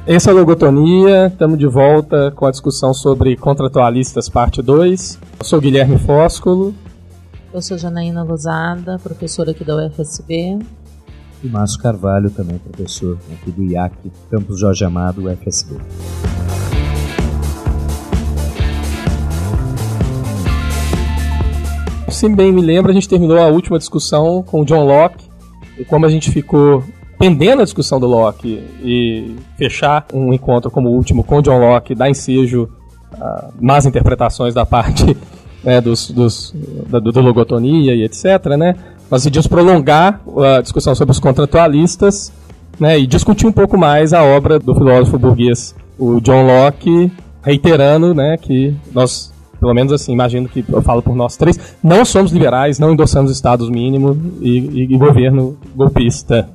Esse é a Logotonia, estamos de volta com a discussão sobre contratualistas, parte 2. Eu sou Guilherme Fóscolo. Eu sou Janaína Lozada, professora aqui da UFSB. E Márcio Carvalho, também professor aqui do IAC, Campus Jorge Amado, UFSB. Se bem me lembro, a gente terminou a última discussão com o John Locke, e como a gente ficou pendendo a discussão do Locke e fechar um encontro como o último com o John Locke, dar ensejo a más interpretações da parte do Logotonia e etc., né? Nós decidimos prolongar a discussão sobre os contratualistas, né, e discutir um pouco mais a obra do filósofo burguês, o John Locke, reiterando, né, que nós, pelo menos assim, imagino que eu falo por nós três, não somos liberais, não endossamos estados mínimos e governo golpista.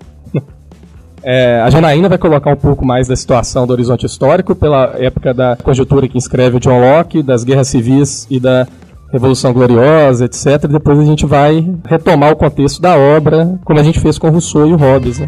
A Janaína vai colocar um pouco mais da situação do horizonte histórico pela época da conjuntura que inscreve o John Locke, das guerras civis e da Revolução Gloriosa, etc. E depois a gente vai retomar o contexto da obra, como a gente fez com o Rousseau e o Hobbes, né?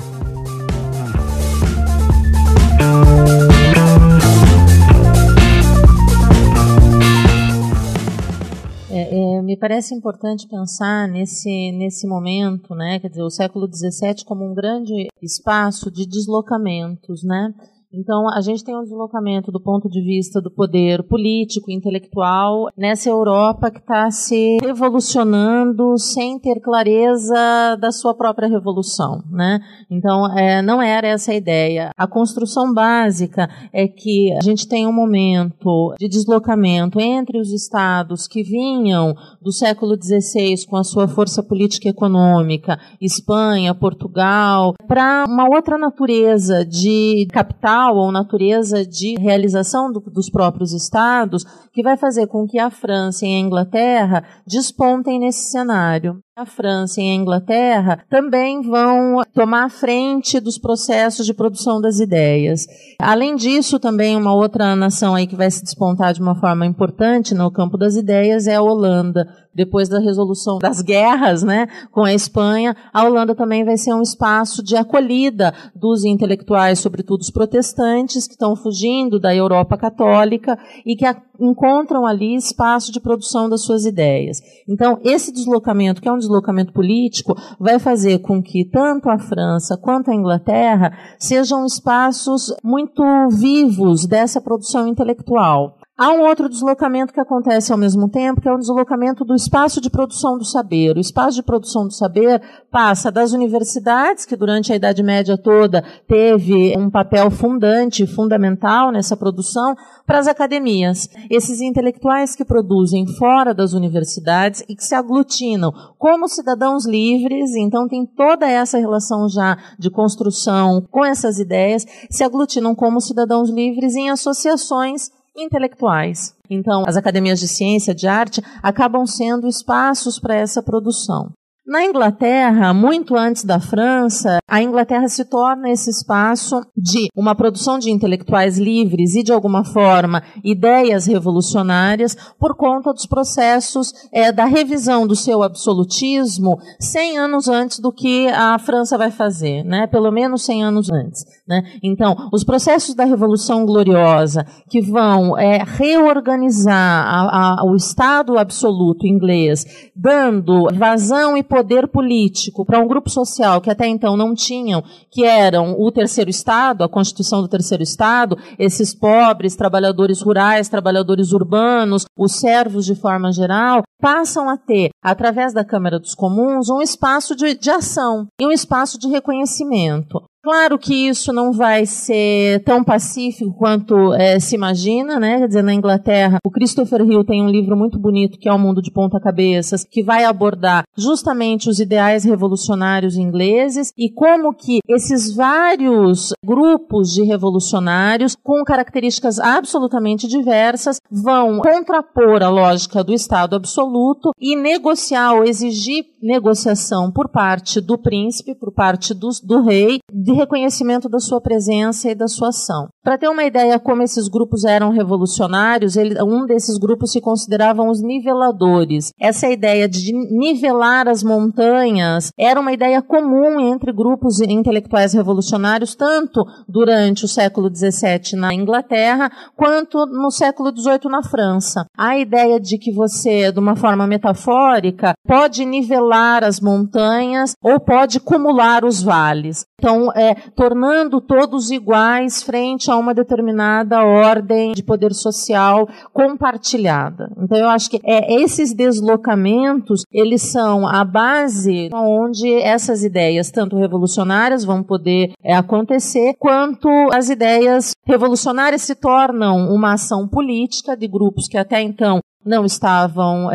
Me parece importante pensar nesse momento, né, quer dizer, o século XVII como um grande espaço de deslocamentos, né? Então, a gente tem um deslocamento do ponto de vista do poder político, intelectual, nessa Europa que está se revolucionando sem ter clareza da sua própria revolução, né? Então, não era essa a ideia. A construção básica é que a gente tem um momento de deslocamento entre os estados que vinham do século XVI com a sua força política e econômica, Espanha, Portugal, para uma outra natureza de capital ou natureza de realização dos próprios estados, que vai fazer com que a França e a Inglaterra despontem nesse cenário. A França e a Inglaterra também vão tomar a frente dos processos de produção das ideias. Além disso, também uma outra nação aí que vai se despontar de uma forma importante no campo das ideias é a Holanda. Depois da resolução das guerras, né, com a Espanha, a Holanda também vai ser um espaço de acolhida dos intelectuais, sobretudo os protestantes, que estão fugindo da Europa católica e que encontram ali espaço de produção das suas ideias. Então, esse deslocamento, que é um deslocamento político, vai fazer com que tanto a França quanto a Inglaterra sejam espaços muito vivos dessa produção intelectual. Há um outro deslocamento que acontece ao mesmo tempo, que é o deslocamento do espaço de produção do saber. O espaço de produção do saber passa das universidades, que durante a Idade Média toda teve um papel fundamental nessa produção, para as academias. Esses intelectuais que produzem fora das universidades e que se aglutinam como cidadãos livres, então tem toda essa relação já de construção com essas ideias, se aglutinam como cidadãos livres em associações intelectuais. Então, as academias de ciência, de arte, acabam sendo espaços para essa produção. Na Inglaterra, muito antes da França, a Inglaterra se torna esse espaço de uma produção de intelectuais livres e, de alguma forma, ideias revolucionárias por conta dos processos da revisão do seu absolutismo 100 anos antes do que a França vai fazer, né? Pelo menos 100 anos antes, né? Então, os processos da Revolução Gloriosa que vão reorganizar o Estado absoluto inglês, dando vazão e poder político para um grupo social que até então não tinham, que eram o terceiro Estado, a Constituição do terceiro Estado, esses pobres, trabalhadores rurais, trabalhadores urbanos, os servos de forma geral, passam a ter, através da Câmara dos Comuns, um espaço de ação e um espaço de reconhecimento. Claro que isso não vai ser tão pacífico quanto se imagina, né? Quer dizer, na Inglaterra, o Christopher Hill tem um livro muito bonito que é O Mundo de Ponta Cabeças, que vai abordar justamente os ideais revolucionários ingleses e como que esses vários grupos de revolucionários com características absolutamente diversas vão contrapor a lógica do Estado absoluto e negociar ou exigir negociação por parte do príncipe, por parte do rei, reconhecimento da sua presença e da sua ação. Para ter uma ideia como esses grupos eram revolucionários, um desses grupos se consideravam os niveladores. Essa ideia de nivelar as montanhas era uma ideia comum entre grupos intelectuais revolucionários, tanto durante o século XVII na Inglaterra, quanto no século XVIII na França. A ideia de que você, de uma forma metafórica, pode nivelar as montanhas ou pode cumular os vales. Então, tornando todos iguais frente a uma determinada ordem de poder social compartilhada. Então, eu acho que esses deslocamentos, eles são a base onde essas ideias, tanto revolucionárias, vão poder acontecer, quanto as ideias revolucionárias se tornam uma ação política de grupos que até então não estavam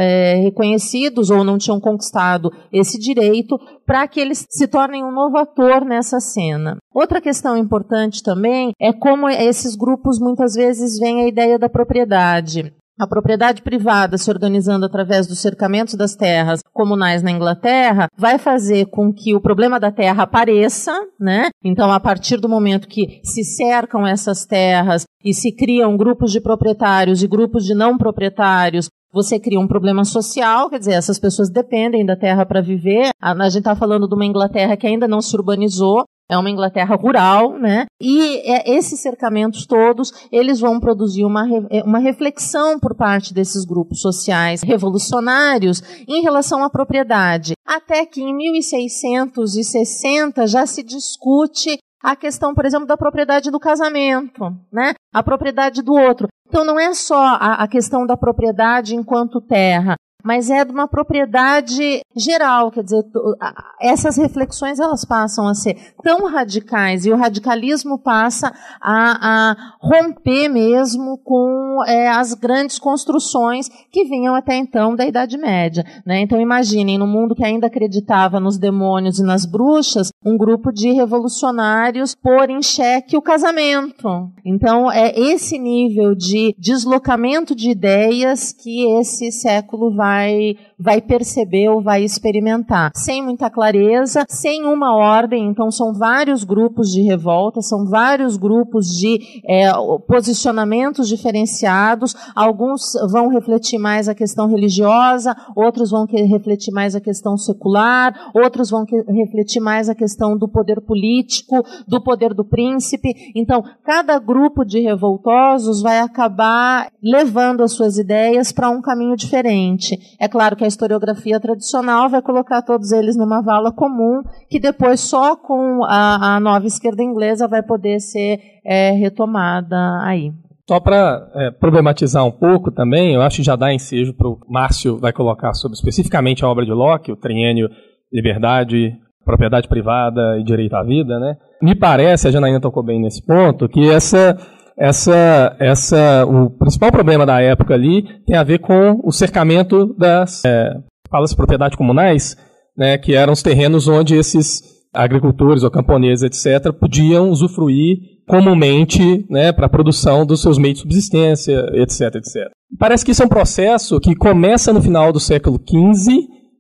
reconhecidos ou não tinham conquistado esse direito, para que eles se tornem um novo ator nessa cena. Outra questão importante também é como esses grupos muitas vezes veem a ideia da propriedade. A propriedade privada, se organizando através dos cercamentos das terras comunais na Inglaterra, vai fazer com que o problema da terra apareça, né? Então, a partir do momento que se cercam essas terras e se criam grupos de proprietários e grupos de não proprietários, você cria um problema social, quer dizer, essas pessoas dependem da terra para viver. A gente está falando de uma Inglaterra que ainda não se urbanizou, é uma Inglaterra rural, né? E esses cercamentos todos, eles vão produzir uma reflexão por parte desses grupos sociais revolucionários em relação à propriedade. Até que em 1660 já se discute a questão, por exemplo, da propriedade do casamento, né? A propriedade do outro. Então não é só a questão da propriedade enquanto terra, mas é de uma propriedade geral, quer dizer, essas reflexões elas passam a ser tão radicais e o radicalismo passa a romper mesmo com as grandes construções que vinham até então da Idade Média, né? Então imaginem, no mundo que ainda acreditava nos demônios e nas bruxas, um grupo de revolucionários pôr em xeque o casamento. Então é esse nível de deslocamento de ideias que esse século vai perceber ou vai experimentar. Sem muita clareza, sem uma ordem, então são vários grupos de revolta, são vários grupos de posicionamentos diferenciados, alguns vão refletir mais a questão religiosa, outros vão refletir mais a questão secular, outros vão refletir mais a questão do poder político, do poder do príncipe. Então, cada grupo de revoltosos vai acabar levando as suas ideias para um caminho diferente. É claro que a historiografia tradicional vai colocar todos eles numa vala comum, que depois só com a nova esquerda inglesa vai poder ser retomada aí. Só para problematizar um pouco também, eu acho que já dá ensejo para o Márcio vai colocar sobre especificamente a obra de Locke, o triênio Liberdade, Propriedade Privada e Direito à Vida, né? Me parece, a Janaína tocou bem nesse ponto, que o principal problema da época ali tem a ver com o cercamento das fala-se propriedades comunais, né, que eram os terrenos onde esses agricultores ou camponeses, etc., podiam usufruir comumente, né, para a produção dos seus meios de subsistência, etc., etc. Parece que isso é um processo que começa no final do século XV,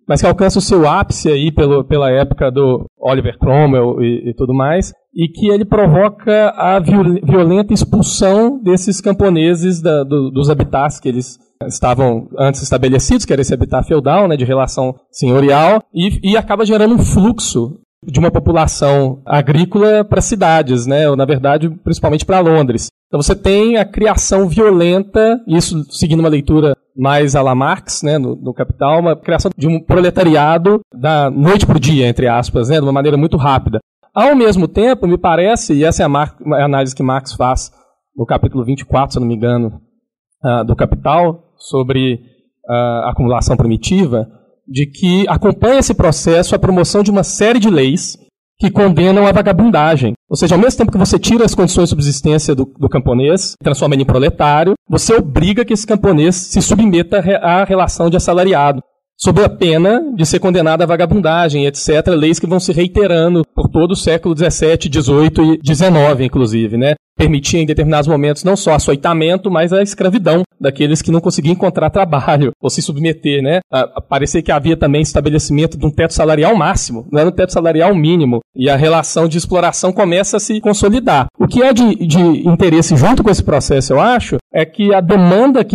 mas que alcança o seu ápice aí pela época do Oliver Cromwell e tudo mais, e que ele provoca a violenta expulsão desses camponeses dos habitats que eles estavam antes estabelecidos, que era esse habitat feudal, né, de relação senhorial, e acaba gerando um fluxo de uma população agrícola para cidades, né, ou na verdade principalmente para Londres. Então você tem a criação violenta, isso seguindo uma leitura mais à la Marx, né, no Capital, uma criação de um proletariado da noite para o dia, entre aspas, né, de uma maneira muito rápida. Ao mesmo tempo, me parece, e essa é a análise que Marx faz no capítulo 24, se eu não me engano, do Capital, sobre a acumulação primitiva, de que acompanha esse processo a promoção de uma série de leis que condenam a vagabundagem. Ou seja, ao mesmo tempo que você tira as condições de subsistência do camponês, transforma ele em proletário, você obriga que esse camponês se submeta à relação de assalariado, sob a pena de ser condenado à vagabundagem, etc., leis que vão se reiterando por todo o século XVII, XVIII e XIX, inclusive, né? permitia em determinados momentos não só açoitamento, mas a escravidão daqueles que não conseguiam encontrar trabalho ou se submeter, né? Parecia que havia também estabelecimento de um teto salarial máximo, não era um teto salarial mínimo, e a relação de exploração começa a se consolidar. O que é de interesse junto com esse processo, eu acho, é que a demanda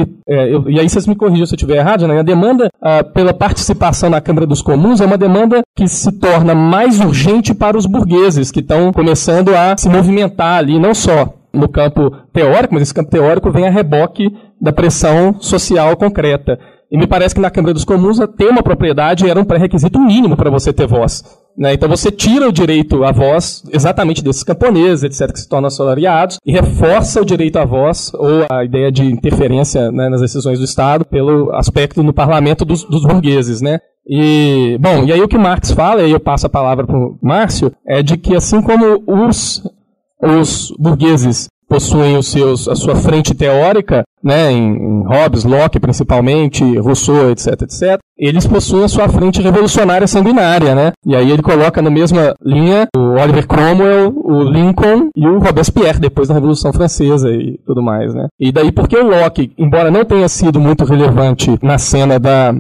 e aí vocês me corrigam se eu estiver errado, né? A demanda pela participação na Câmara dos Comuns é uma demanda que se torna mais urgente para os burgueses, que estão começando a se movimentar ali, não só no campo teórico, mas esse campo teórico vem a reboque da pressão social concreta. E me parece que na Câmara dos Comuns ter uma propriedade era um pré-requisito mínimo para você ter voz, né? Então você tira o direito à voz exatamente desses camponeses, etc., que se tornam assalariados, e reforça o direito à voz, ou a ideia de interferência, né, nas decisões do Estado, pelo aspecto no parlamento dos burgueses, né? E aí o que Marx fala, e aí eu passo a palavra para o Márcio, é de que assim como os burgueses possuem a sua frente teórica, né, em Hobbes, Locke principalmente, Rousseau, etc., eles possuem a sua frente revolucionária sanguinária, né? E aí ele coloca na mesma linha o Oliver Cromwell, o Lincoln e o Robespierre, depois da Revolução Francesa e tudo mais, né? E daí porque o Locke, embora não tenha sido muito relevante na cena da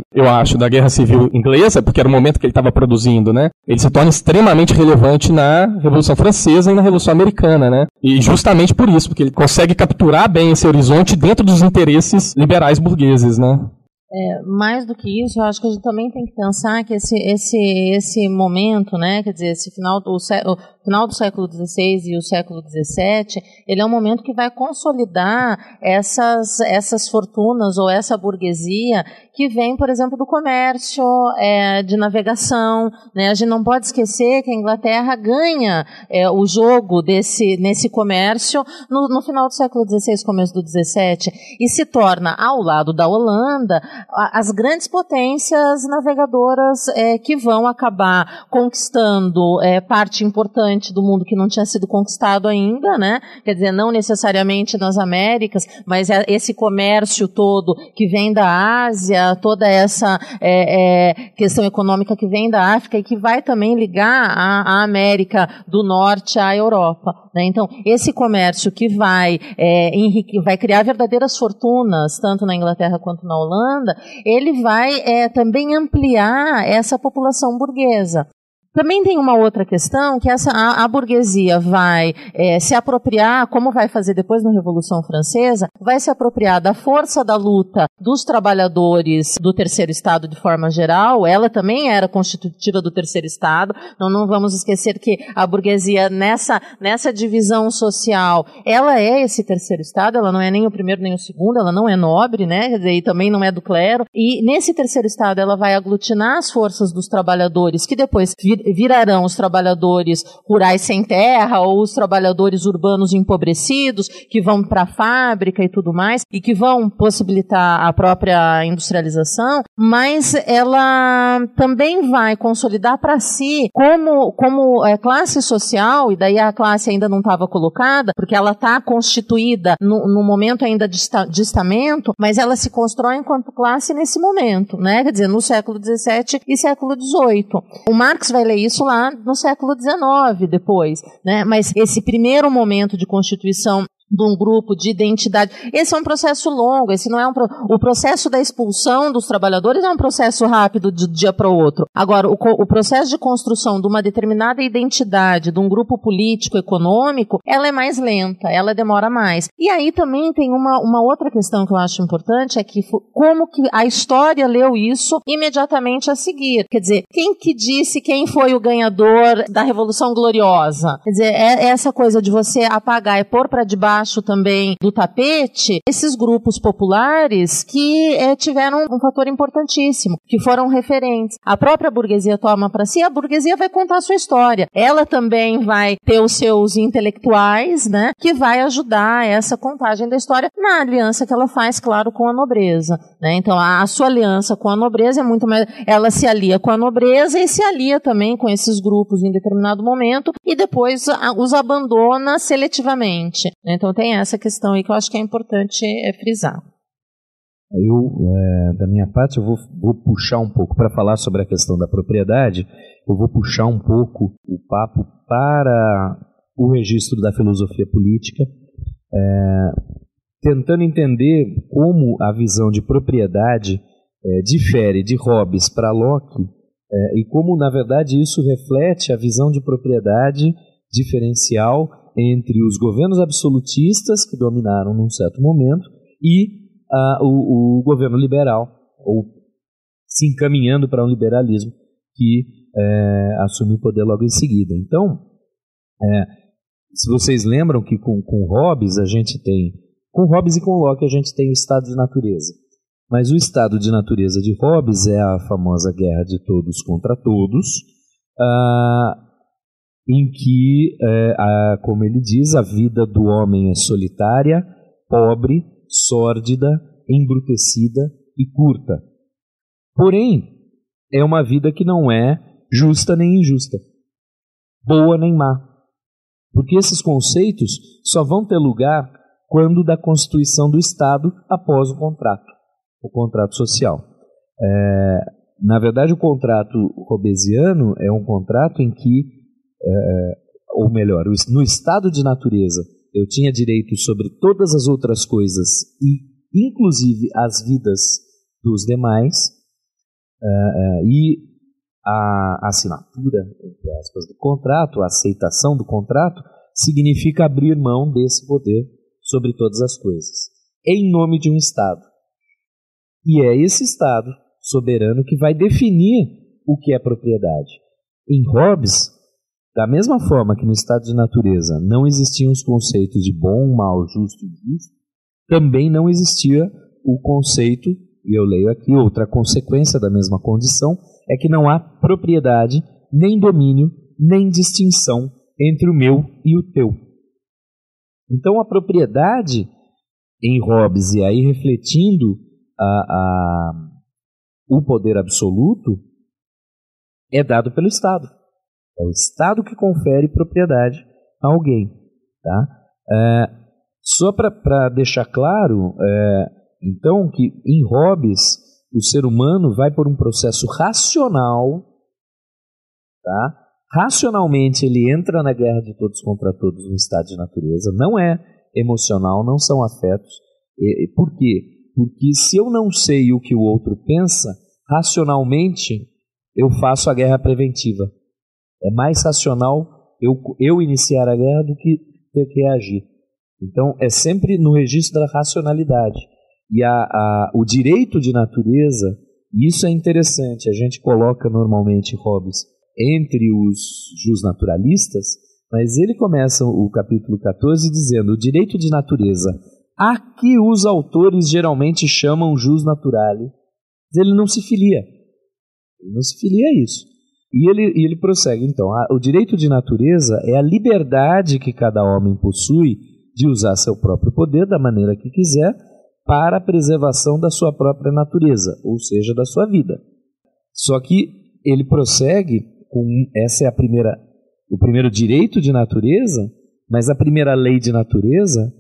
Guerra Civil Inglesa, porque era o momento que ele estava produzindo, né? Ele se torna extremamente relevante na Revolução Francesa e na Revolução Americana, né? E justamente por isso, porque ele consegue capturar bem esse horizonte dentro dos interesses liberais burgueses, né? Mais do que isso, eu acho que a gente também tem que pensar que esse momento, né, quer dizer, esse final do século XVI e o século XVII, ele é um momento que vai consolidar essas fortunas ou essa burguesia que vem, por exemplo, do comércio, de navegação, né? A gente não pode esquecer que a Inglaterra ganha o jogo nesse comércio no final do século XVI, começo do XVII, e se torna, ao lado da Holanda, as grandes potências navegadoras que vão acabar conquistando parte importante do mundo que não tinha sido conquistado ainda, né? Quer dizer, não necessariamente nas Américas, mas esse comércio todo que vem da Ásia, toda essa questão econômica que vem da África e que vai também ligar a América do Norte à Europa, né? Então, esse comércio que vai criar verdadeiras fortunas, tanto na Inglaterra quanto na Holanda, ele vai também ampliar essa população burguesa. Também tem uma outra questão, que a burguesia vai se apropriar, como vai fazer depois na Revolução Francesa, vai se apropriar da força da luta dos trabalhadores do terceiro estado de forma geral. Ela também era constitutiva do terceiro estado. Não vamos esquecer que a burguesia, nessa divisão social, ela é esse terceiro estado, ela não é nem o primeiro nem o segundo, ela não é nobre, né? E também não é do clero. E nesse terceiro estado ela vai aglutinar as forças dos trabalhadores, que depois virarão os trabalhadores rurais sem terra ou os trabalhadores urbanos empobrecidos que vão para a fábrica e tudo mais e que vão possibilitar a própria industrialização, mas ela também vai consolidar para si como classe social, e daí a classe ainda não estava colocada, porque ela está constituída no momento ainda de estamento, mas ela se constrói enquanto classe nesse momento, né? Quer dizer, no século XVII e século XVIII. O Marx vai ler isso lá no século XIX depois, né? Mas esse primeiro momento de constituição de um grupo de identidade, esse é um processo longo, esse não é o processo da expulsão dos trabalhadores é um processo rápido de um dia para o outro. Agora, o processo de construção de uma determinada identidade, de um grupo político, econômico, ela é mais lenta, ela demora mais. E aí também tem uma outra questão que eu acho importante, é que como que a história leu isso imediatamente a seguir. Quer dizer, quem que disse quem foi o ganhador da Revolução Gloriosa? Quer dizer, essa coisa de você apagar e pôr para debaixo também do tapete, esses grupos populares que tiveram um fator importantíssimo, que foram referentes. A própria burguesia toma para si, a burguesia vai contar a sua história. Ela também vai ter os seus intelectuais, né, que vai ajudar essa contagem da história na aliança que ela faz, claro, com a nobreza, né? Então, a sua aliança com a nobreza é muito mais... Ela se alia com a nobreza e se alia também com esses grupos em determinado momento e depois os abandona seletivamente. Então, tem essa questão aí que eu acho que é importante frisar. Da minha parte, eu vou puxar um pouco, para falar sobre a questão da propriedade, eu vou puxar um pouco o papo para o registro da filosofia política, tentando entender como a visão de propriedade difere de Hobbes para Locke, e como, na verdade, isso reflete a visão de propriedade diferencial entre os governos absolutistas que dominaram num certo momento e o governo liberal, ou se encaminhando para um liberalismo que assume o poder logo em seguida. Então, se vocês lembram que com Hobbes a gente tem, com Hobbes e com Locke a gente tem o estado de natureza. Mas o estado de natureza de Hobbes é a famosa guerra de todos contra todos, em que, como ele diz, a vida do homem é solitária, pobre, sórdida, embrutecida e curta. Porém, é uma vida que não é justa nem injusta, boa nem má. Porque esses conceitos só vão ter lugar quando da constituição do Estado após o contrato social. Na verdade, o contrato hobbesiano é um contrato em que, ou melhor, no estado de natureza, eu tinha direito sobre todas as outras coisas, e inclusive as vidas dos demais, e a assinatura, entre aspas, do contrato, a aceitação do contrato, significa abrir mão desse poder sobre todas as coisas, em nome de um Estado. E é esse Estado soberano que vai definir o que é propriedade. Em Hobbes, da mesma forma que no estado de natureza não existiam os conceitos de bom, mal, justo e injusto, também não existia o conceito, e eu leio aqui, outra consequência da mesma condição, é que não há propriedade, nem domínio, nem distinção entre o meu e o teu. Então a propriedade em Hobbes, e aí refletindo o poder absoluto, é dado pelo Estado. É o Estado que confere propriedade a alguém. Tá? Só para deixar claro, então, que em Hobbes o ser humano vai por um processo racional, tá? Racionalmente ele entra na guerra de todos contra todos no estado de natureza, não é emocional, não são afetos. Por quê? Porque se eu não sei o que o outro pensa, racionalmente eu faço a guerra preventiva. É mais racional eu iniciar a guerra do que ter que reagir. Então é sempre no registro da racionalidade. E o direito de natureza, isso é interessante, a gente coloca normalmente Hobbes entre os jusnaturalistas, mas ele começa o capítulo 14 dizendo: o direito de natureza, a que os autores geralmente chamam jus naturale, ele não se filia. Ele não se filia a isso. E ele prossegue, então, o direito de natureza é a liberdade que cada homem possui de usar seu próprio poder da maneira que quiser para a preservação da sua própria natureza, ou seja, da sua vida. Só que ele prossegue com, essa é o primeiro direito de natureza, mas a primeira lei de natureza,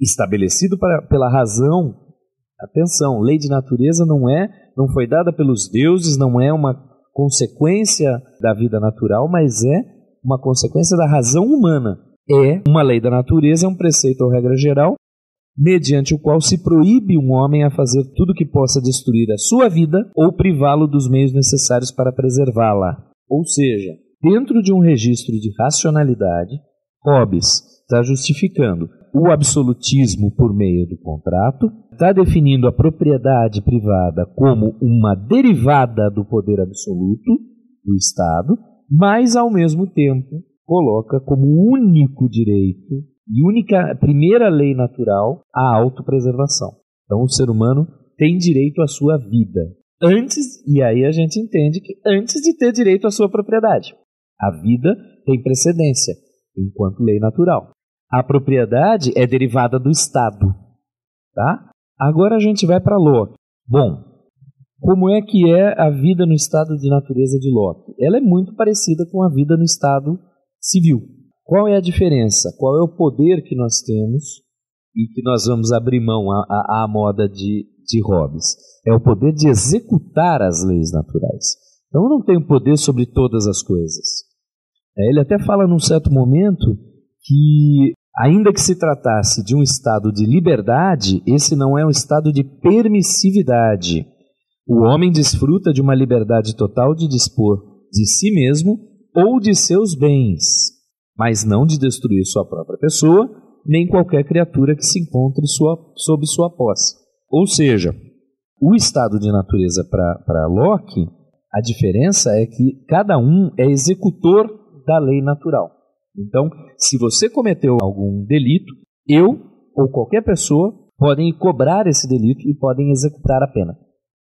estabelecido pela razão. Atenção, lei de natureza não foi dada pelos deuses, não é uma consequência da vida natural, mas é uma consequência da razão humana. É uma lei da natureza, é um preceito ou regra geral, mediante o qual se proíbe um homem a fazer tudo que possa destruir a sua vida ou privá-lo dos meios necessários para preservá-la. Ou seja, dentro de um registro de racionalidade, Hobbes está justificando o absolutismo por meio do contrato, está definindo a propriedade privada como uma derivada do poder absoluto do Estado, mas, ao mesmo tempo, coloca como único direito e primeira lei natural a autopreservação. Então, o ser humano tem direito à sua vida. E aí a gente entende que antes de ter direito à sua propriedade. A vida tem precedência, enquanto lei natural. A propriedade é derivada do Estado. Tá? Agora a gente vai para Locke. Bom, como é que é a vida no estado de natureza de Locke? Ela é muito parecida com a vida no estado civil. Qual é a diferença? Qual é o poder que nós temos e que nós vamos abrir mão à moda de Hobbes? É o poder de executar as leis naturais. Então eu não tenho poder sobre todas as coisas. Ele até fala num certo momento que Ainda que se tratasse de um estado de liberdade, esse não é um estado de permissividade. O homem desfruta de uma liberdade total de dispor de si mesmo ou de seus bens, mas não de destruir sua própria pessoa, nem qualquer criatura que se encontre sob sua posse. Ou seja, o estado de natureza para Locke, a diferença é que cada um é executor da lei natural. Então, se você cometeu algum delito, eu ou qualquer pessoa podem cobrar esse delito e podem executar a pena.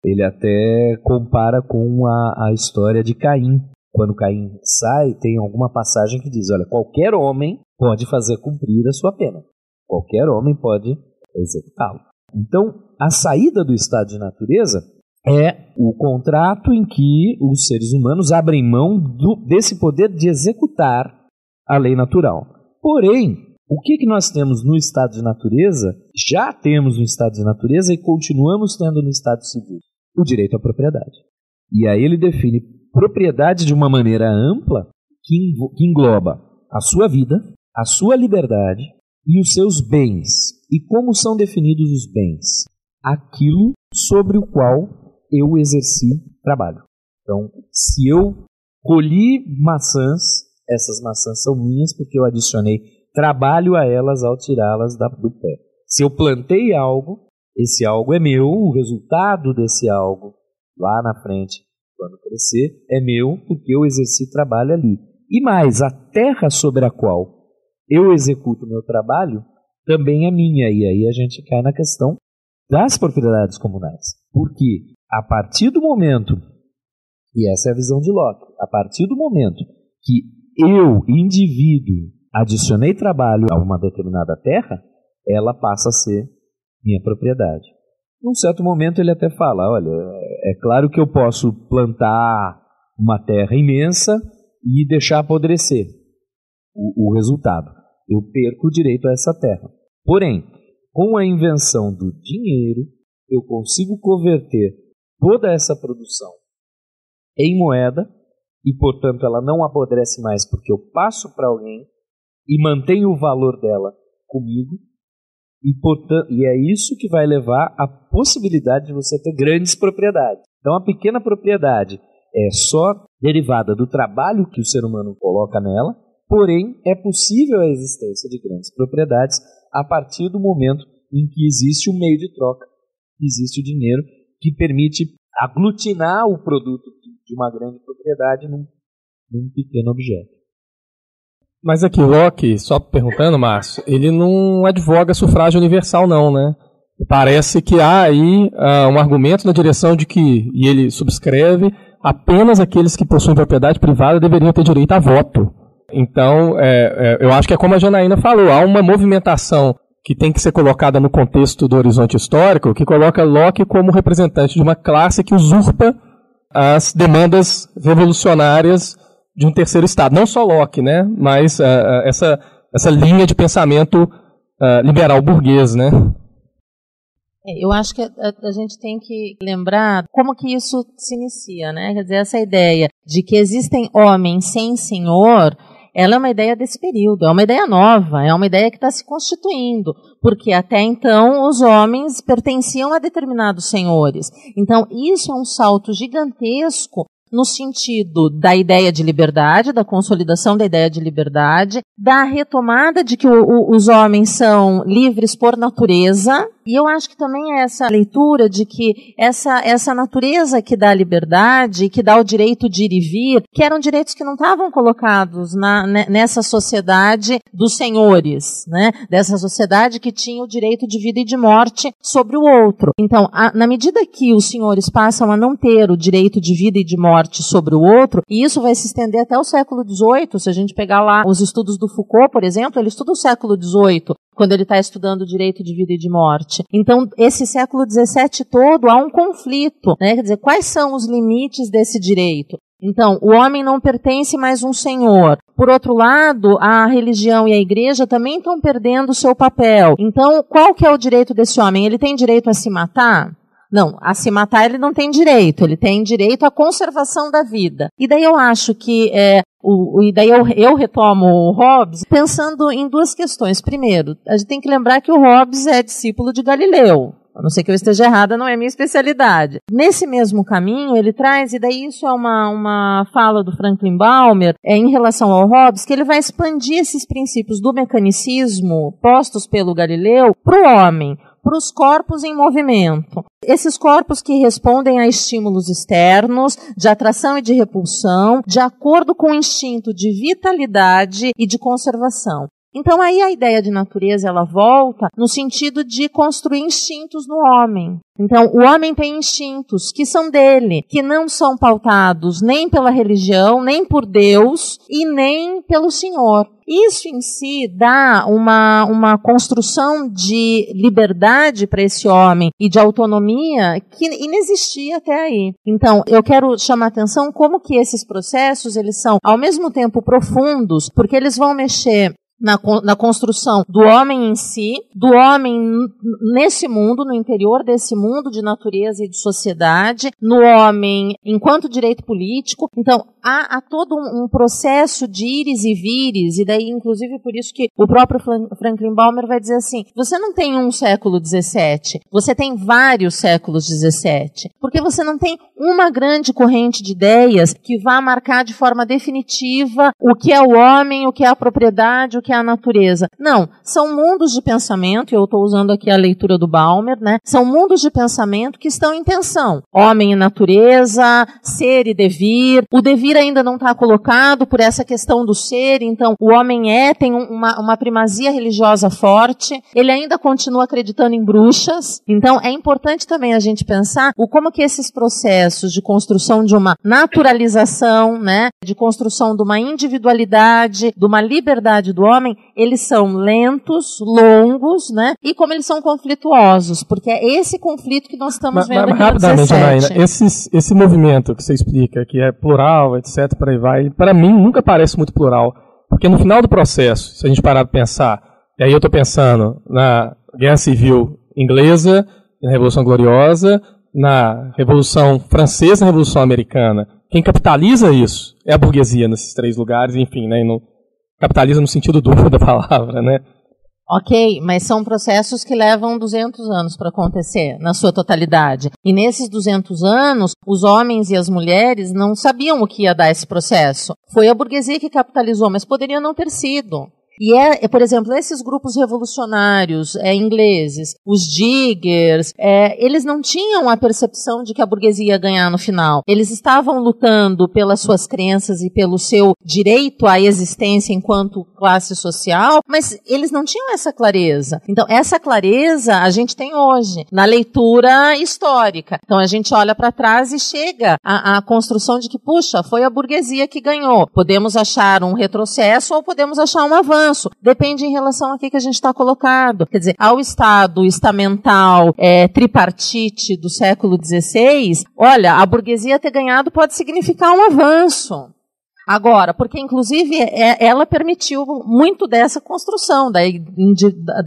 Ele até compara com a história de Caim. Quando Caim sai, tem alguma passagem que diz, olha, qualquer homem pode fazer cumprir a sua pena. Qualquer homem pode executá-lo. Então, a saída do estado de natureza é o contrato em que os seres humanos abrem mão desse poder de executar a lei natural. Porém, o que nós temos no estado de natureza, já temos no estado de natureza e continuamos tendo no estado civil? O direito à propriedade. E aí ele define propriedade de uma maneira ampla que engloba a sua vida, a sua liberdade e os seus bens. E como são definidos os bens? Aquilo sobre o qual eu exerci trabalho. Então, se eu colhi maçãs, essas maçãs são minhas porque eu adicionei trabalho a elas ao tirá-las do pé. Se eu plantei algo, esse algo é meu, o resultado desse algo lá na frente, quando crescer, é meu porque eu exerci trabalho ali. E mais, a terra sobre a qual eu executo o meu trabalho também é minha. E aí a gente cai na questão das propriedades comunais. Porque a partir do momento, e essa é a visão de Locke, a partir do momento que eu, indivíduo, adicionei trabalho a uma determinada terra, ela passa a ser minha propriedade. Num certo momento ele até fala, olha, é claro que eu posso plantar uma terra imensa e deixar apodrecer o resultado. Eu perco o direito a essa terra. Porém, com a invenção do dinheiro, eu consigo converter toda essa produção em moeda e, portanto, ela não apodrece mais porque eu passo para alguém e mantenho o valor dela comigo e é isso que vai levar à possibilidade de você ter grandes propriedades. Então, a pequena propriedade é só derivada do trabalho que o ser humano coloca nela, porém, é possível a existência de grandes propriedades a partir do momento em que existe um meio de troca, existe o dinheiro que permite aglutinar o produto de uma grande propriedade num pequeno objeto. Mas aqui, Locke, só perguntando, Márcio, ele não advoga sufrágio universal não, né? Parece que há aí um argumento na direção de que, e ele subscreve, apenas aqueles que possuem propriedade privada deveriam ter direito a voto. Então, eu acho que é como a Janaína falou, há uma movimentação que tem que ser colocada no contexto do horizonte histórico, que coloca Locke como representante de uma classe que usurpa as demandas revolucionárias de um terceiro Estado. Não só Locke, né? Mas essa linha de pensamento liberal burguês, né? Eu acho que a gente tem que lembrar como que isso se inicia, né? Quer dizer, essa ideia de que existem homens sem senhor, ela é uma ideia desse período, é uma ideia nova, é uma ideia que está se constituindo, porque até então os homens pertenciam a determinados senhores. Então, isso é um salto gigantesco no sentido da ideia de liberdade, da consolidação da ideia de liberdade, da retomada de que os homens são livres por natureza, e eu acho que também é essa leitura de que essa natureza que dá a liberdade, que dá o direito de ir e vir, que eram direitos que não estavam colocados nessa sociedade dos senhores, né? Dessa sociedade que tinha o direito de vida e de morte sobre o outro. Então, na medida que os senhores passam a não ter o direito de vida e de morte sobre o outro, e isso vai se estender até o século XVIII, se a gente pegar lá os estudos do Foucault, por exemplo, ele estuda o século XVIII, quando ele está estudando o direito de vida e de morte. Então, esse século XVII todo, há um conflito, né? Quer dizer, quais são os limites desse direito? Então, o homem não pertence mais a um senhor. Por outro lado, a religião e a igreja também estão perdendo o seu papel. Então, qual que é o direito desse homem? Ele tem direito a se matar? Não, a se matar ele não tem direito, ele tem direito à conservação da vida. E daí eu acho que e daí eu retomo o Hobbes pensando em duas questões. Primeiro, a gente tem que lembrar que o Hobbes é discípulo de Galileu. A não ser que eu esteja errada, não é minha especialidade. Nesse mesmo caminho, ele traz, e daí isso é uma fala do Franklin Balmer, em relação ao Hobbes, que ele vai expandir esses princípios do mecanicismo postos pelo Galileu para o homem, para os corpos em movimento. Esses corpos que respondem a estímulos externos, de atração e de repulsão, de acordo com o instinto de vitalidade e de conservação. Então aí a ideia de natureza ela volta no sentido de construir instintos no homem. Então o homem tem instintos que são dele, que não são pautados nem pela religião, nem por Deus e nem pelo Senhor. Isso em si dá uma construção de liberdade para esse homem e de autonomia que inexistia até aí. Então, eu quero chamar a atenção como que esses processos eles são ao mesmo tempo profundos, porque eles vão mexer na construção do homem em si, do homem nesse mundo, no interior desse mundo de natureza e de sociedade, no homem enquanto direito político. Então, há todo um processo de ires e vires, e daí, inclusive, por isso que o próprio Franklin Balmer vai dizer assim, você não tem um século XVII, você tem vários séculos XVII, porque você não tem uma grande corrente de ideias que vá marcar de forma definitiva o que é o homem, o que é a propriedade, o que é a natureza. Não, são mundos de pensamento, e eu estou usando aqui a leitura do Balmer, né? São mundos de pensamento que estão em tensão. Homem e natureza, ser e devir. O devir ainda não está colocado por essa questão do ser, então o homem tem uma primazia religiosa forte, ele ainda continua acreditando em bruxas, então é importante também a gente pensar como que esses processos de construção de uma naturalização, né, de construção de uma individualidade, de uma liberdade do homem, eles são lentos, longos, né, e como eles são conflituosos, porque é esse conflito que nós estamos vendo aqui no 17. Janaína, esse movimento que você explica, que é plural, etc, por aí vai, para mim nunca parece muito plural, porque no final do processo, se a gente parar para pensar, e aí eu estou pensando na Guerra Civil Inglesa, na Revolução Gloriosa, na Revolução Francesa, na Revolução Americana, quem capitaliza isso é a burguesia nesses três lugares, enfim, né, capitaliza no sentido duplo da palavra, né? Ok, mas são processos que levam 200 anos para acontecer, na sua totalidade. E nesses 200 anos, os homens e as mulheres não sabiam o que ia dar esse processo. Foi a burguesia que capitalizou, mas poderia não ter sido. E por exemplo, esses grupos revolucionários ingleses, os diggers, eles não tinham a percepção de que a burguesia ia ganhar no final. Eles estavam lutando pelas suas crenças e pelo seu direito à existência enquanto classe social, mas eles não tinham essa clareza. Então, essa clareza a gente tem hoje, na leitura histórica. Então, a gente olha para trás e chega à construção de que, puxa, foi a burguesia que ganhou. Podemos achar um retrocesso ou podemos achar um avanço. Depende em relação a que a gente está colocado. Quer dizer, ao Estado estamental tripartite do século XVI, olha, a burguesia ter ganhado pode significar um avanço. Agora, porque inclusive ela permitiu muito dessa construção da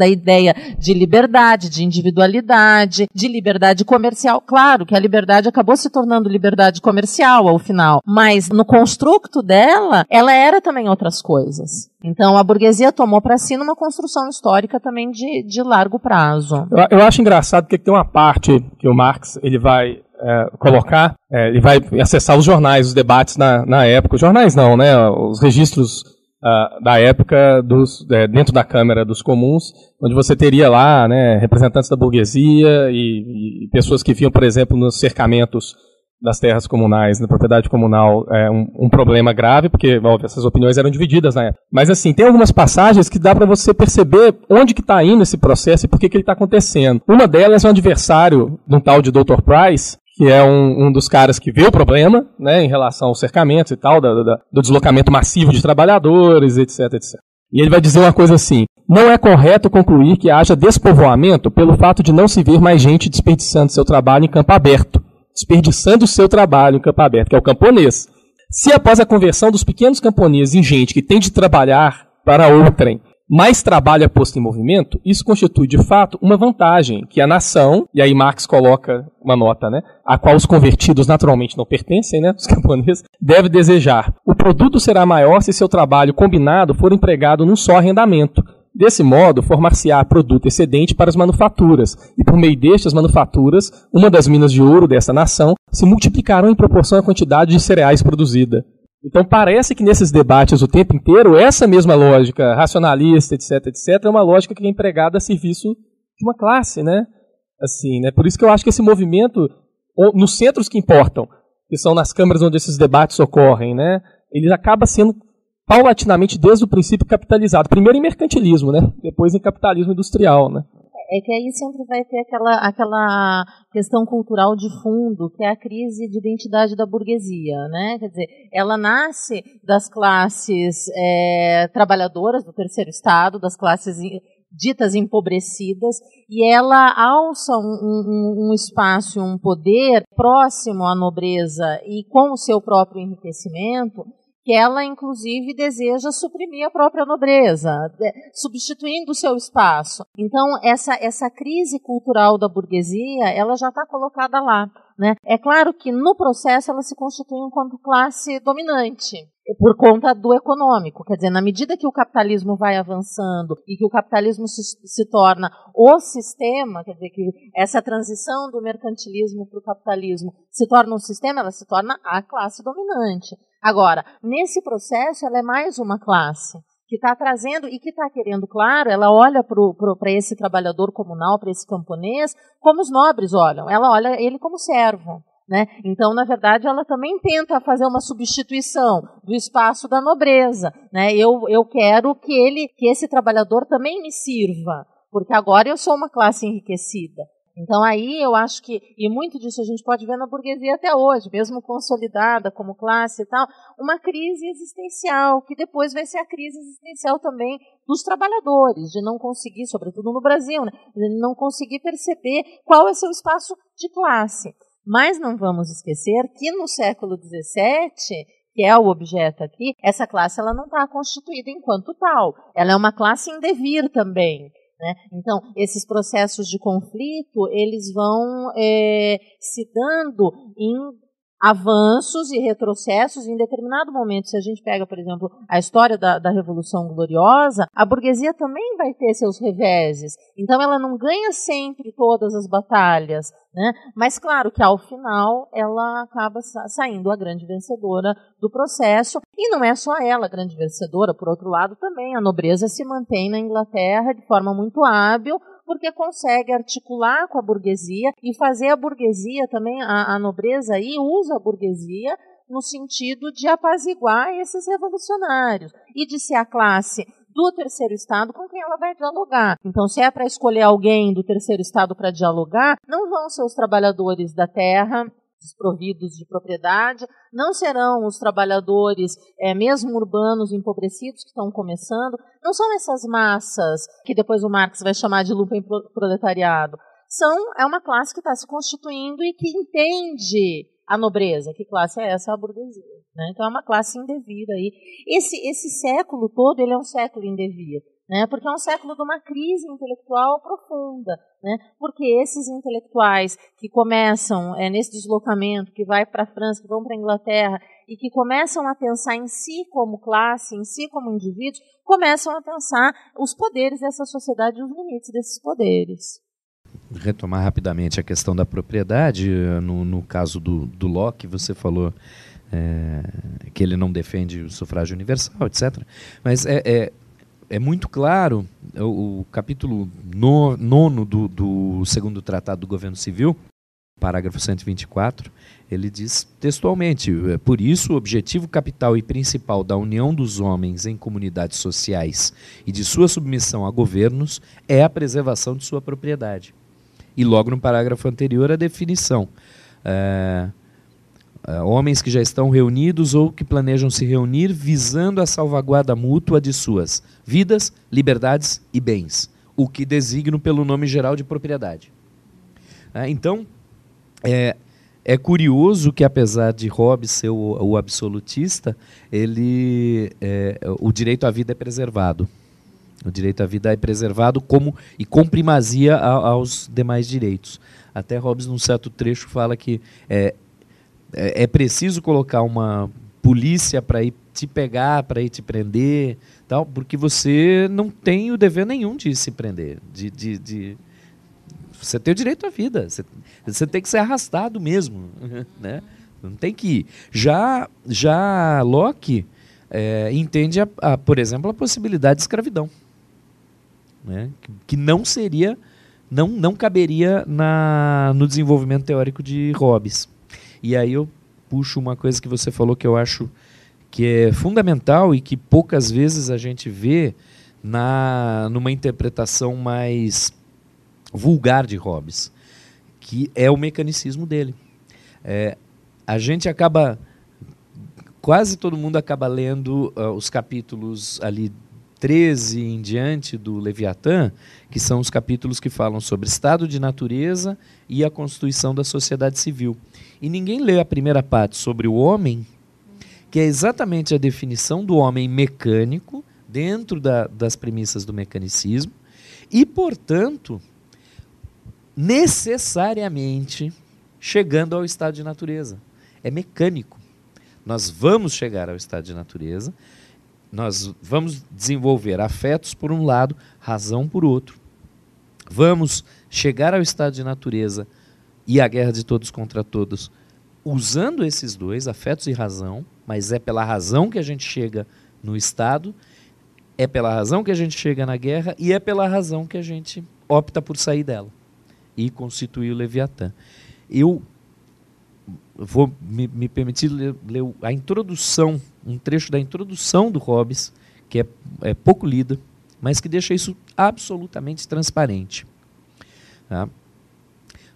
ideia de liberdade, de individualidade, de liberdade comercial. Claro que a liberdade acabou se tornando liberdade comercial ao final, mas no construto dela, ela era também outras coisas. Então a burguesia tomou para si numa construção histórica também de largo prazo. Eu acho engraçado porque tem uma parte que o Marx ele vai colocar, ele vai acessar os jornais, os debates na época, os jornais não, né, os registros da época dentro da Câmara dos Comuns, onde você teria lá, né, representantes da burguesia e pessoas que viam, por exemplo, nos cercamentos das terras comunais, na propriedade comunal, um problema grave, porque óbvio, essas opiniões eram divididas na época. Mas assim, tem algumas passagens que dá para você perceber onde que está indo esse processo e por que ele está acontecendo. Uma delas é um adversário de um tal de Dr. Price, que é um dos caras que vê o problema, né, em relação aos cercamentos e tal, do deslocamento massivo de trabalhadores, etc, etc. E ele vai dizer uma coisa assim: não é correto concluir que haja despovoamento pelo fato de não se ver mais gente desperdiçando seu trabalho em campo aberto, desperdiçando o seu trabalho em campo aberto, que é o camponês. Se após a conversão dos pequenos camponeses em gente que tem de trabalhar para outrem, mais trabalho é posto em movimento, isso constitui, de fato, uma vantagem que a nação, e aí Marx coloca uma nota, né, a qual os convertidos naturalmente não pertencem, né, os camponeses, deve desejar. O produto será maior se seu trabalho combinado for empregado num só arrendamento. Desse modo, formar-se-á produto excedente para as manufaturas, e por meio destas manufaturas, uma das minas de ouro dessa nação se multiplicarão em proporção à quantidade de cereais produzida. Então parece que nesses debates o tempo inteiro, essa mesma lógica racionalista, etc., é uma lógica que é empregada a serviço de uma classe, né? Assim, né? Por isso que eu acho que esse movimento, nos centros que importam, que são nas câmaras onde esses debates ocorrem, né? Ele acaba sendo paulatinamente, desde o princípio, capitalizado. Primeiro em mercantilismo, né? Depois em capitalismo industrial, né? É que aí sempre vai ter aquela questão cultural de fundo, que é a crise de identidade da burguesia, né? Quer dizer, ela nasce das classes trabalhadoras do terceiro estado, das classes ditas empobrecidas, e ela alça um espaço, um poder próximo à nobreza e com o seu próprio enriquecimento, que ela, inclusive, deseja suprimir a própria nobreza, substituindo o seu espaço. Então, essa crise cultural da burguesia, ela já está colocada lá, né? É claro que, no processo, ela se constitui enquanto classe dominante, por conta do econômico. Quer dizer, na medida que o capitalismo vai avançando e que o capitalismo se torna o sistema, quer dizer, que essa transição do mercantilismo para o capitalismo se torna um sistema, ela se torna a classe dominante. Agora, nesse processo, ela é mais uma classe que está trazendo e que está querendo, claro, ela olha para esse trabalhador comunal, para esse camponês, como os nobres olham. Ela olha ele como servo, né? Então, na verdade, ela também tenta fazer uma substituição do espaço da nobreza, né? Eu quero que esse trabalhador também me sirva, porque agora eu sou uma classe enriquecida. Então aí eu acho que, e muito disso a gente pode ver na burguesia até hoje, mesmo consolidada como classe e tal, uma crise existencial, que depois vai ser a crise existencial também dos trabalhadores, de não conseguir, sobretudo no Brasil, né, de não conseguir perceber qual é seu espaço de classe. Mas não vamos esquecer que no século XVII, que é o objeto aqui, essa classe ela não está constituída enquanto tal, ela é uma classe em devir também. Né? Então, esses processos de conflito, eles vão se dando em avanços e retrocessos em determinado momento. Se a gente pega, por exemplo, a história da Revolução Gloriosa, a burguesia também vai ter seus reveses. Então, ela não ganha sempre todas as batalhas, né? Mas, claro que, ao final, ela acaba saindo a grande vencedora do processo. E não é só ela a grande vencedora, por outro lado, também a nobreza se mantém na Inglaterra de forma muito hábil, porque consegue articular com a burguesia e fazer a burguesia também, a nobreza aí usa a burguesia no sentido de apaziguar esses revolucionários e de ser a classe do terceiro estado com quem ela vai dialogar. Então, se é para escolher alguém do terceiro estado para dialogar, não vão ser os trabalhadores da terra desprovidos de propriedade, não serão os trabalhadores, mesmo urbanos, empobrecidos, que estão começando, não são essas massas que depois o Marx vai chamar de lumpenproletariado. É uma classe que está se constituindo e que entende a nobreza. Que classe é essa? A burguesia. Né? Então é uma classe em devir aí. Esse século todo, ele é um século em devir. Né, porque é um século de uma crise intelectual profunda, né, porque esses intelectuais que começam nesse deslocamento, que vai para a França, que vão para a Inglaterra, e que começam a pensar em si como classe, em si como indivíduos, começam a pensar os poderes dessa sociedade e os limites desses poderes. Retomar rapidamente a questão da propriedade, no caso do Locke, você falou que ele não defende o sufrágio universal, etc., mas é muito claro, o capítulo 9 do segundo Tratado do Governo Civil, parágrafo 124, ele diz textualmente: por isso, o objetivo capital e principal da união dos homens em comunidades sociais e de sua submissão a governos é a preservação de sua propriedade. E logo no parágrafo anterior a definição: homens que já estão reunidos ou que planejam se reunir visando a salvaguarda mútua de suas vidas, liberdades e bens, o que designo pelo nome geral de propriedade. Então, é curioso que, apesar de Hobbes ser o absolutista, o direito à vida é preservado. O direito à vida é preservado com primazia aos demais direitos. Até Hobbes, num certo trecho, fala que é preciso colocar uma polícia para ir te pegar, para ir te prender, tal, porque você não tem o dever nenhum de se prender. Você tem o direito à vida. Você tem que ser arrastado mesmo, né? Não tem que ir. Já Locke entende, por exemplo, a possibilidade de escravidão, né? Que não seria, não caberia no desenvolvimento teórico de Hobbes. E aí eu puxo uma coisa que você falou que eu acho que é fundamental e que poucas vezes a gente vê numa interpretação mais vulgar de Hobbes, que é o mecanicismo dele. A gente acaba, quase todo mundo acaba lendo os capítulos ali 13 em diante do Leviatã, que são os capítulos que falam sobre estado de natureza e a constituição da sociedade civil. E ninguém lê a primeira parte sobre o homem, que é exatamente a definição do homem mecânico, dentro das premissas do mecanicismo, e, portanto, necessariamente chegando ao estado de natureza. É mecânico. Nós vamos chegar ao estado de natureza, nós vamos desenvolver afetos por um lado, razão por outro. Vamos chegar ao estado de natureza e a guerra de todos contra todos, usando esses dois, afetos e razão, mas é pela razão que a gente chega no estado, é pela razão que a gente chega na guerra e é pela razão que a gente opta por sair dela e constituir o Leviatã. Eu vou me permitir ler a introdução, um trecho da introdução do Hobbes, que é pouco lida, mas que deixa isso absolutamente transparente. Tá?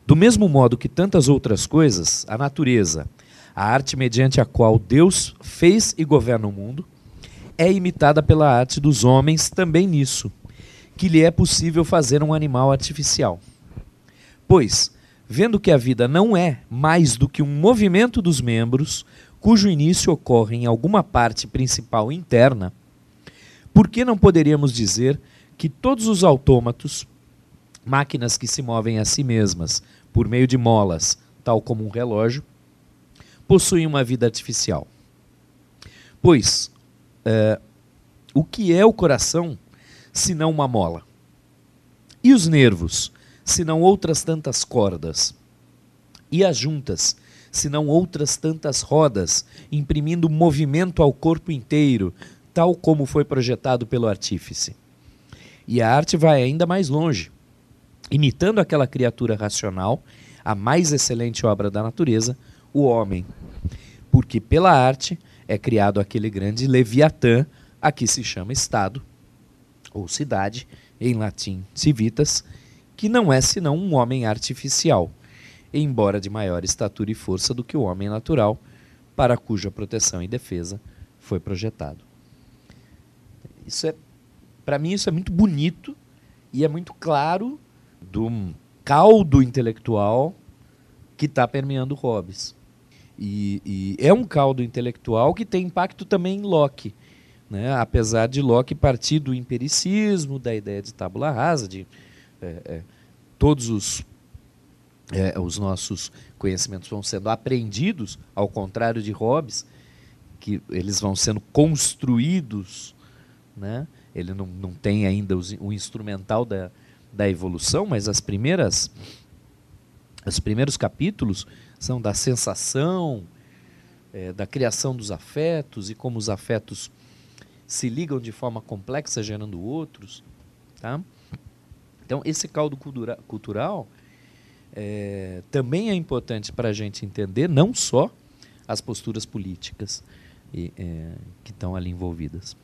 Do mesmo modo que tantas outras coisas, a natureza, a arte mediante a qual Deus fez e governa o mundo, é imitada pela arte dos homens também nisso, que lhe é possível fazer um animal artificial. Pois, vendo que a vida não é mais do que um movimento dos membros, cujo início ocorre em alguma parte principal interna, por que não poderíamos dizer que todos os autômatos, máquinas que se movem a si mesmas por meio de molas, tal como um relógio, possuem uma vida artificial? Pois, o que é o coração, senão uma mola? E os nervos, senão outras tantas cordas? E as juntas, senão outras tantas rodas, imprimindo movimento ao corpo inteiro, tal como foi projetado pelo artífice? E a arte vai ainda mais longe, imitando aquela criatura racional, a mais excelente obra da natureza, o homem. Porque pela arte é criado aquele grande Leviatã, a que se chama Estado, ou cidade, em latim civitas, que não é senão um homem artificial, embora de maior estatura e força do que o homem natural, para cuja proteção e defesa foi projetado. Para mim isso é muito bonito e é muito claro do caldo intelectual que está permeando Hobbes. E é um caldo intelectual que tem impacto também em Locke, né? Apesar de Locke partir do empiricismo, da ideia de tábula rasa, de todos os nossos conhecimentos vão sendo aprendidos, ao contrário de Hobbes, que eles vão sendo construídos, né? Ele não tem ainda o instrumental da evolução, mas os primeiros capítulos são da sensação, da criação dos afetos e como os afetos se ligam de forma complexa, gerando outros. Tá? Então, esse caldo cultural também é importante para a gente entender não só as posturas políticas que estão ali envolvidas.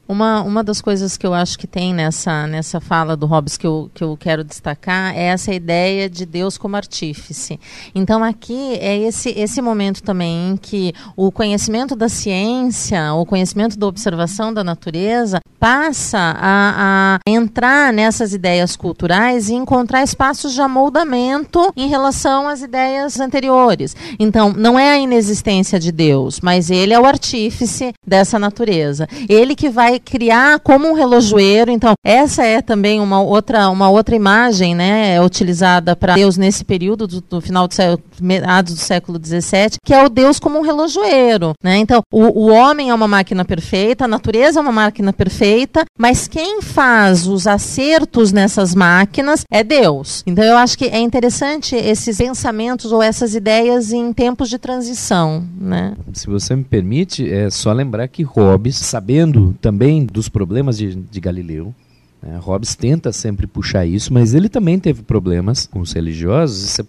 Uma das coisas que eu acho que tem nessa fala do Hobbes que eu quero destacar é essa ideia de Deus como artífice. Então aqui é esse momento também em que o conhecimento da ciência, o conhecimento da observação da natureza passa a entrar nessas ideias culturais e encontrar espaços de amoldamento em relação às ideias anteriores. Então, não é a inexistência de Deus, mas ele é o artífice dessa natureza. Ele que vai vai criar como um relojoeiro. Então, essa é também uma outra imagem, né, utilizada para Deus nesse período do final do meados do século XVII, que é o Deus como um relojoeiro, né? Então, o homem é uma máquina perfeita, a natureza é uma máquina perfeita, mas quem faz os acertos nessas máquinas é Deus. Então, eu acho que é interessante esses pensamentos ou essas ideias em tempos de transição, né? Se você me permite, é só lembrar que Hobbes, sabendo também dos problemas de Galileu, Hobbes tenta sempre puxar isso, mas ele também teve problemas com os religiosos.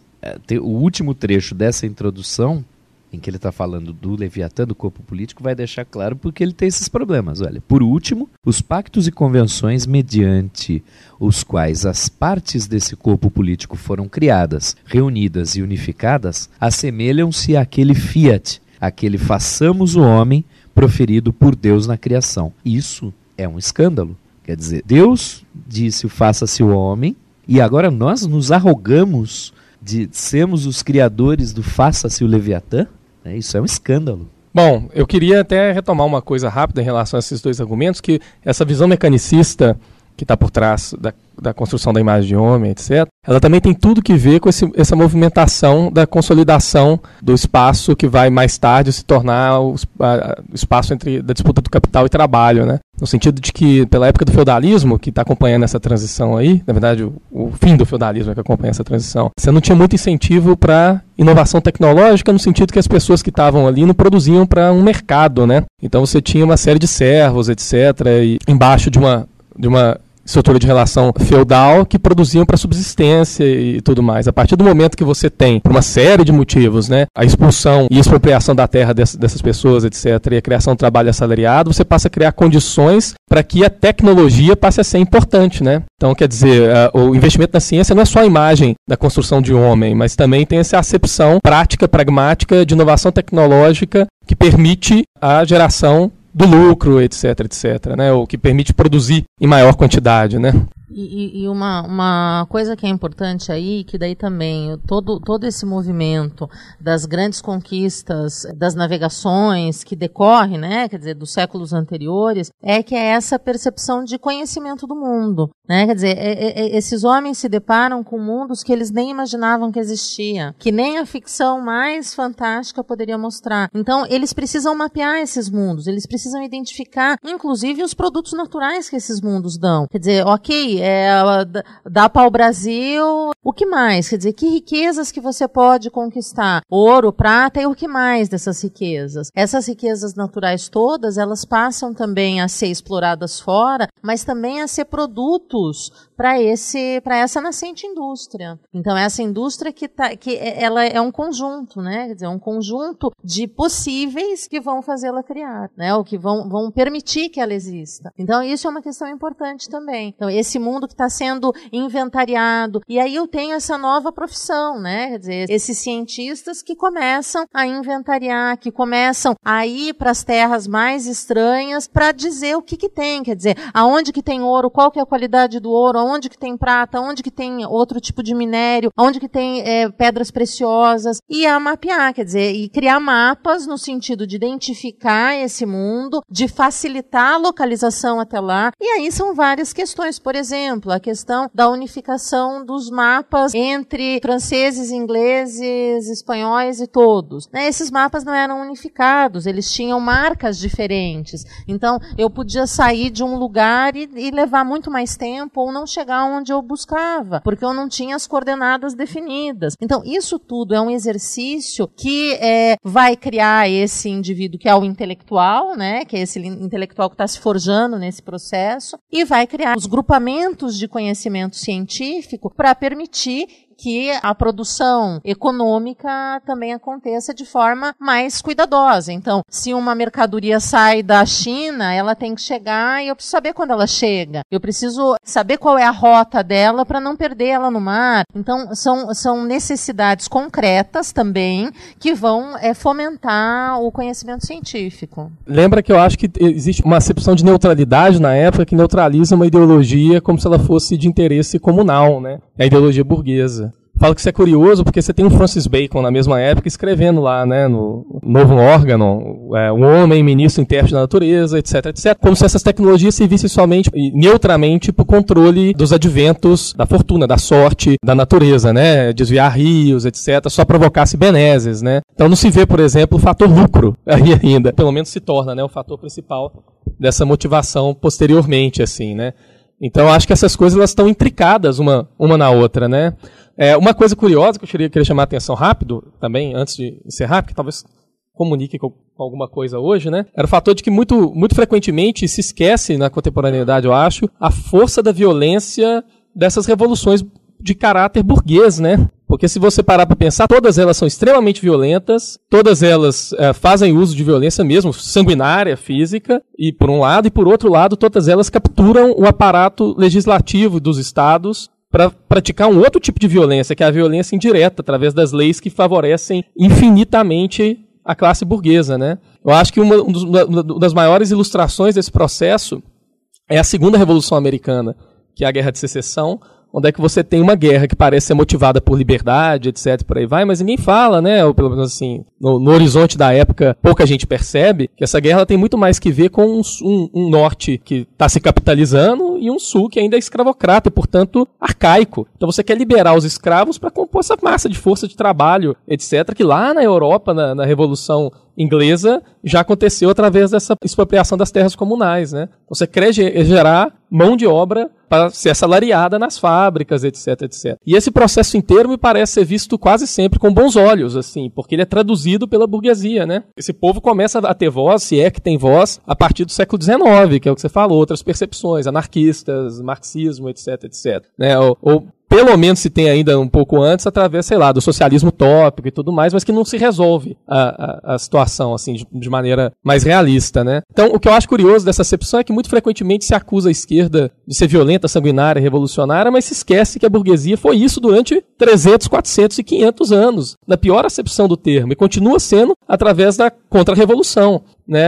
O último trecho dessa introdução, em que ele está falando do Leviatã, do corpo político, vai deixar claro porque ele tem esses problemas. Olha, por último, os pactos e convenções mediante os quais as partes desse corpo político foram criadas, reunidas e unificadas, assemelham-se àquele fiat, aquele façamos o homem proferido por Deus na criação. Isso é um escândalo. Quer dizer, Deus disse, faça-se o homem, e agora nós nos arrogamos de sermos os criadores do faça-se o Leviatã? Isso é um escândalo. Bom, eu queria até retomar uma coisa rápida em relação a esses dois argumentos, que essa visão mecanicista que está por trás da construção da imagem de homem, etc., ela também tem tudo que ver com essa movimentação da consolidação do espaço que vai mais tarde se tornar o espaço da disputa do capital e trabalho, né? No sentido de que, pela época do feudalismo, que está acompanhando essa transição aí, na verdade, o fim do feudalismo é que acompanha essa transição, você não tinha muito incentivo para inovação tecnológica, no sentido que as pessoas que estavam ali não produziam para um mercado, né? Então você tinha uma série de servos, etc., e embaixo de uma estrutura de relação feudal que produziam para subsistência e tudo mais. A partir do momento que você tem, por uma série de motivos, né, a expulsão e expropriação da terra dessas pessoas, etc., e a criação do trabalho assalariado, você passa a criar condições para que a tecnologia passe a ser importante, né? Então, quer dizer, o investimento na ciência não é só a imagem da construção de um homem, mas também tem essa acepção prática, pragmática, de inovação tecnológica que permite a geração do lucro, etc., né? O que permite produzir em maior quantidade, né? E uma coisa que é importante aí, que daí também todo esse movimento das grandes conquistas, das navegações que decorre, né, quer dizer, dos séculos anteriores, que é essa percepção de conhecimento do mundo, né? Quer dizer, esses homens se deparam com mundos que eles nem imaginavam que existia, que nem a ficção mais fantástica poderia mostrar. Então, eles precisam mapear esses mundos, eles precisam identificar, inclusive, os produtos naturais que esses mundos dão. Quer dizer, ok, dá para o Brasil, o que mais? Quer dizer, que riquezas que você pode conquistar? Ouro, prata e o que mais dessas riquezas? Essas riquezas naturais todas, elas passam também a ser exploradas fora, mas também a ser produtos para essa nascente indústria. Então, essa indústria que ela é um conjunto, né? Quer dizer, um conjunto de possíveis que vão fazê-la criar, né? Ou que vão permitir que ela exista. Então, isso é uma questão importante também. Então, esse mundo que está sendo inventariado. E aí eu tenho essa nova profissão, né? Quer dizer, esses cientistas que começam a inventariar, que começam a ir para as terras mais estranhas para dizer o que tem. Quer dizer, aonde que tem ouro, qual que é a qualidade do ouro, aonde que tem prata, aonde que tem outro tipo de minério, aonde que tem pedras preciosas, e a mapear, quer dizer, e criar mapas no sentido de identificar esse mundo, de facilitar a localização até lá. E aí são várias questões, por exemplo, a questão da unificação dos mapas entre franceses, ingleses, espanhóis e todos. Esses mapas não eram unificados, eles tinham marcas diferentes. Então, eu podia sair de um lugar e levar muito mais tempo ou não chegar onde eu buscava, porque eu não tinha as coordenadas definidas. Então, isso tudo é um exercício que vai criar esse indivíduo que é o intelectual, né, que é esse intelectual que está se forjando nesse processo, e vai criar os grupamentos de conhecimento científico para permitir que a produção econômica também aconteça de forma mais cuidadosa. Então, se uma mercadoria sai da China, ela tem que chegar e eu preciso saber quando ela chega. Eu preciso saber qual é a rota dela para não perder ela no mar. Então, são necessidades concretas também que vão fomentar o conhecimento científico. Lembra que eu acho que existe uma acepção de neutralidade na época que neutraliza uma ideologia como se ela fosse de interesse comunal, né? A ideologia burguesa. Falo que isso é curioso porque você tem um Francis Bacon na mesma época escrevendo lá, né, no Novo Órgano, um homem ministro intérprete da natureza, etc, etc. Como se essas tecnologias servissem somente e neutramente para o controle dos adventos da fortuna, da sorte, da natureza, né? Desviar rios, etc, só provocasse benesses, né? Então não se vê, por exemplo, o fator lucro aí ainda. Pelo menos se torna, né, o fator principal dessa motivação posteriormente, assim, né? Então acho que essas coisas elas estão intricadas uma na outra, né? Uma coisa curiosa que eu queria chamar a atenção rápido também, antes de encerrar, porque talvez comunique com alguma coisa hoje, né? Era o fator de que muito frequentemente se esquece na contemporaneidade, eu acho, a força da violência dessas revoluções de caráter burguês, né? Porque se você parar para pensar, todas elas são extremamente violentas, todas elas fazem uso de violência mesmo, sanguinária, física, e por um lado, e por outro lado, todas elas capturam o aparato legislativo dos estados para praticar um outro tipo de violência, que é a violência indireta, através das leis que favorecem infinitamente a classe burguesa, né? Eu acho que uma das maiores ilustrações desse processo é a Segunda Revolução Americana, que é a Guerra de Secessão, onde é que você tem uma guerra que parece ser motivada por liberdade, etc, por aí vai, mas ninguém fala, né, ou pelo menos assim, no horizonte da época, pouca gente percebe que essa guerra tem muito mais que ver com um norte que está se capitalizando e um sul que ainda é escravocrata e, portanto, arcaico. Então você quer liberar os escravos para compor essa massa de força de trabalho, etc, que lá na Europa, na Revolução Inglesa, já aconteceu através dessa expropriação das terras comunais, né? Você quer gerar mão de obra para ser assalariada nas fábricas, etc, etc. E esse processo inteiro me parece ser visto quase sempre com bons olhos, assim, porque ele é traduzido pela burguesia, né? Esse povo começa a ter voz, se é que tem voz, a partir do século XIX, que é o que você falou, outras percepções, anarquistas, marxismo, etc, etc. Né? Ou pelo menos se tem ainda um pouco antes, através, sei lá, do socialismo utópico e tudo mais, mas que não se resolve a situação, assim, de maneira mais realista, né? Então, o que eu acho curioso dessa acepção é que muito frequentemente se acusa a esquerda de ser violenta, sanguinária, revolucionária, mas se esquece que a burguesia foi isso durante 300, 400 e 500 anos, na pior acepção do termo, e continua sendo através da contra-revolução, né?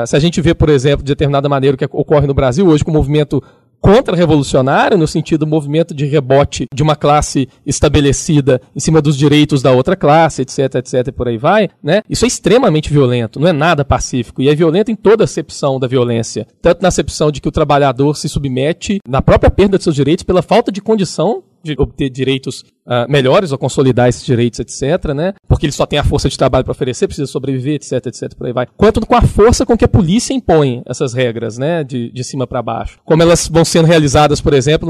Se a gente vê, por exemplo, de determinada maneira o que ocorre no Brasil hoje com o movimento contra-revolucionário, no sentido do movimento de rebote de uma classe estabelecida em cima dos direitos da outra classe, etc, etc, e por aí vai, né? Isso é extremamente violento, não é nada pacífico, e é violento em toda acepção da violência, tanto na acepção de que o trabalhador se submete na própria perda de seus direitos pela falta de condição de obter direitos melhores ou consolidar esses direitos, etc, né? Porque ele só tem a força de trabalho para oferecer, precisa sobreviver, etc, etc, por aí vai. Quanto com a força com que a polícia impõe essas regras, né? De cima para baixo. Como elas vão sendo realizadas, por exemplo,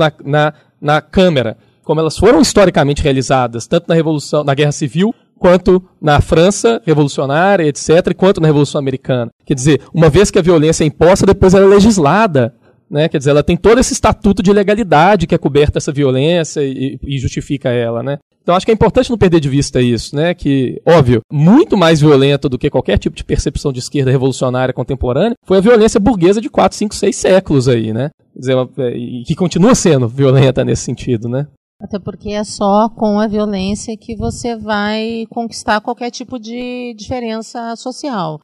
na Câmara. Como elas foram historicamente realizadas, tanto na Revolução, na Guerra Civil, quanto na França revolucionária, etc, quanto na Revolução Americana. Quer dizer, uma vez que a violência é imposta, depois ela é legislada. Né? Quer dizer, ela tem todo esse estatuto de legalidade que é coberta essa violência e justifica ela, né? Então acho que é importante não perder de vista isso, né? Que, óbvio, muito mais violenta do que qualquer tipo de percepção de esquerda revolucionária contemporânea foi a violência burguesa de 4, 5, 6 séculos aí, né? Quer dizer, e que continua sendo violenta nesse sentido, né? Até porque é só com a violência que você vai conquistar qualquer tipo de diferença social.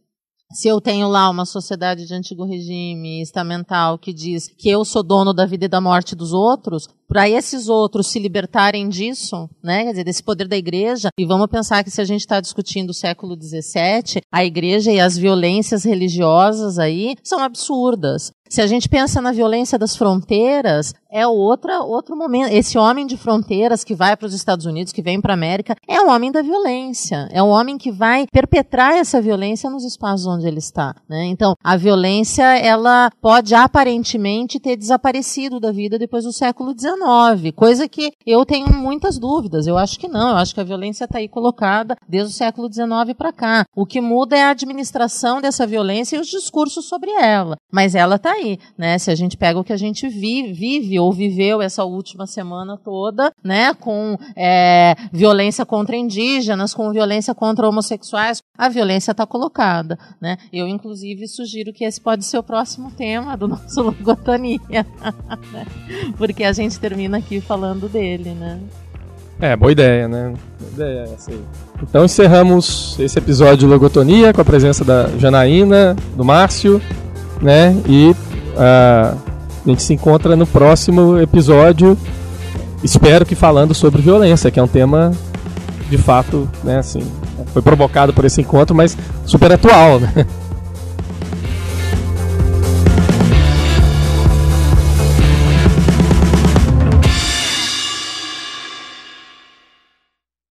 Se eu tenho lá uma sociedade de antigo regime estamental que diz que eu sou dono da vida e da morte dos outros, para esses outros se libertarem disso, né, quer dizer, desse poder da igreja, e vamos pensar que se a gente está discutindo o século XVII, a igreja e as violências religiosas aí são absurdas. Se a gente pensa na violência das fronteiras, é outro momento. Esse homem de fronteiras que vai para os Estados Unidos, que vem para a América, é um homem da violência. É um homem que vai perpetrar essa violência nos espaços onde ele está, né? Então, a violência, ela pode aparentemente ter desaparecido da vida depois do século XIX, coisa que eu tenho muitas dúvidas. Eu acho que não. Eu acho que a violência está aí colocada desde o século XIX para cá. O que muda é a administração dessa violência e os discursos sobre ela. Mas ela está aí, né? Se a gente pega o que a gente vive ou viveu essa última semana toda, né? Com violência contra indígenas, com violência contra homossexuais, a violência está colocada, né? Eu, inclusive, sugiro que esse pode ser o próximo tema do nosso Logotonia, né? Porque a gente termina aqui falando dele, né? Boa ideia, né? Boa ideia essa aí. Então encerramos esse episódio de Logotonia com a presença da Janaína, do Márcio, né? E a gente se encontra no próximo episódio, espero que falando sobre violência, que é um tema de fato, né, assim, foi provocado por esse encontro, mas super atual, né?